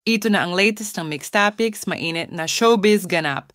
Ito na ang latest ng Mixed Topics, mainit na showbiz ganap.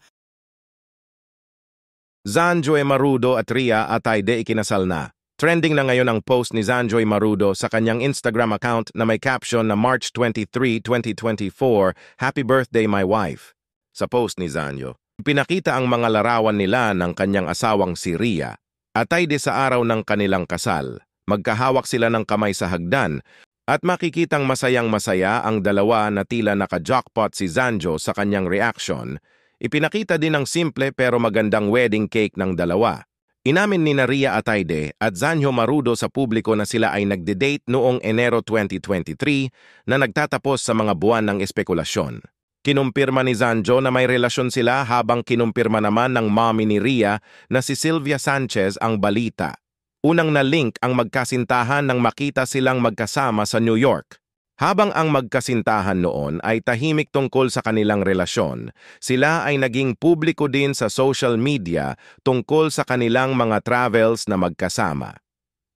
Zanjoy Marudo at Rhea Atayde ikinasal na. Trending na ngayon ang post ni Zanjoy Marudo sa kanyang Instagram account na may caption na March 23, 2024, Happy Birthday My Wife. Sa post ni Zanjo, pinakita ang mga larawan nila ng kanyang asawang si Rhea. Atayde sa araw ng kanilang kasal. Magkahawak sila ng kamay sa hagdan at makikitang masayang-masaya ang dalawa na tila naka-jackpot si Zanjo sa kanyang reaction. Ipinakita din ang simple pero magandang wedding cake ng dalawa. Inamin ni Rhea Atayde at Zanjo Marudo sa publiko na sila ay nagde-date noong Enero 2023 na nagtatapos sa mga buwan ng espekulasyon. Kinumpirma ni Zanjo na may relasyon sila habang kinumpirma naman ng mommy ni Rhea na si Sylvia Sanchez ang balita. Unang na-link ang magkasintahan nang makita silang magkasama sa New York. Habang ang magkasintahan noon ay tahimik tungkol sa kanilang relasyon, sila ay naging publiko din sa social media tungkol sa kanilang mga travels na magkasama.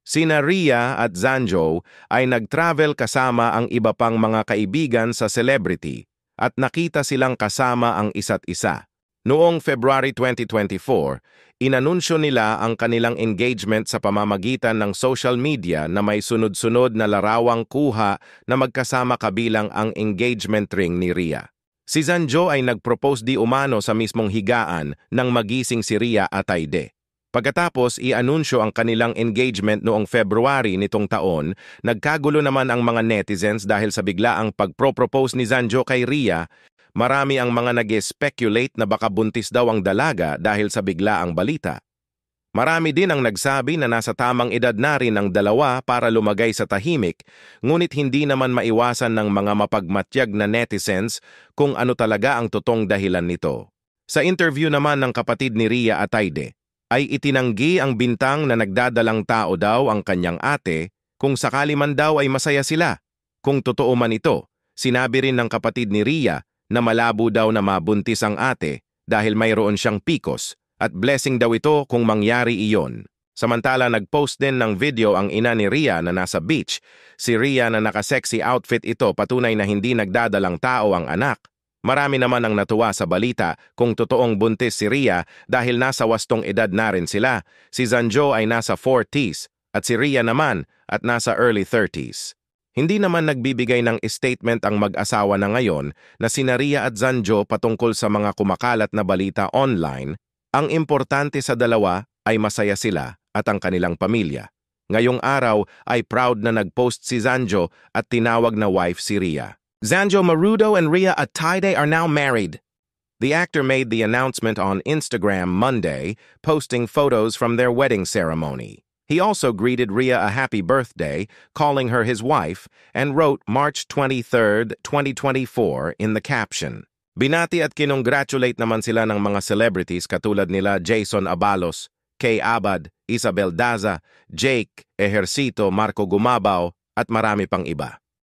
Sina Rhea at Zanjo ay nag-travel kasama ang iba pang mga kaibigan sa celebrity at nakita silang kasama ang isa't isa. Noong February 2024, inanunsyo nila ang kanilang engagement sa pamamagitan ng social media na may sunod-sunod na larawang kuha na magkasama kabilang ang engagement ring ni Rhea. Si Zanjo ay nag-propose di umano sa mismong higaan nang magising si Rhea Atayde. Pagkatapos i-anunsyo ang kanilang engagement noong February nitong taon, nagkagulo naman ang mga netizens dahil sa biglaang pagpropose ni Zanjo kay Rhea. Marami ang mga nag-speculate na baka buntis daw ang dalaga dahil sa biglaang balita. Marami din ang nagsabi na nasa tamang edad na rin ang dalawa para lumagay sa tahimik, ngunit hindi naman maiwasan ng mga mapagmatyag na netizens kung ano talaga ang totoong dahilan nito. Sa interview naman ng kapatid ni Rhea Atayde, ay itinanggi ang bintang na nagdadalang tao daw ang kanyang ate kung sakali man daw ay masaya sila. Kung totoo man ito, sinabi rin ng kapatid ni Rhea na malabo daw na mabuntis ang ate dahil mayroon siyang PCOS at blessing daw ito kung mangyari iyon. Samantala nag-post din ng video ang ina ni Rhea na nasa beach. Si Rhea na naka-sexy outfit ito patunay na hindi nagdadalang tao ang anak. Marami naman ang natuwa sa balita kung totoong buntis si Rhea dahil nasa wastong edad na rin sila. Si Zanjo ay nasa 40s at si Rhea naman at nasa early 30s. Hindi naman nagbibigay ng statement ang mag-asawa na ngayon na sina Rhea at Zanjo patungkol sa mga kumakalat na balita online. Ang importante sa dalawa ay masaya sila at ang kanilang pamilya. Ngayong araw ay proud na nag-post si Zanjo at tinawag na wife si Rhea. Zanjo Marudo and Rhea Atayde are now married. The actor made the announcement on Instagram Monday, posting photos from their wedding ceremony. He also greeted Rhea a happy birthday, calling her his wife, and wrote March 23, 2024 in the caption. Binati at kinongratulate naman sila ng mga celebrities katulad nila Jason Abalos, Kay Abad, Isabel Daza, Jake Ejercito, Marco Gumabao, at marami pang iba.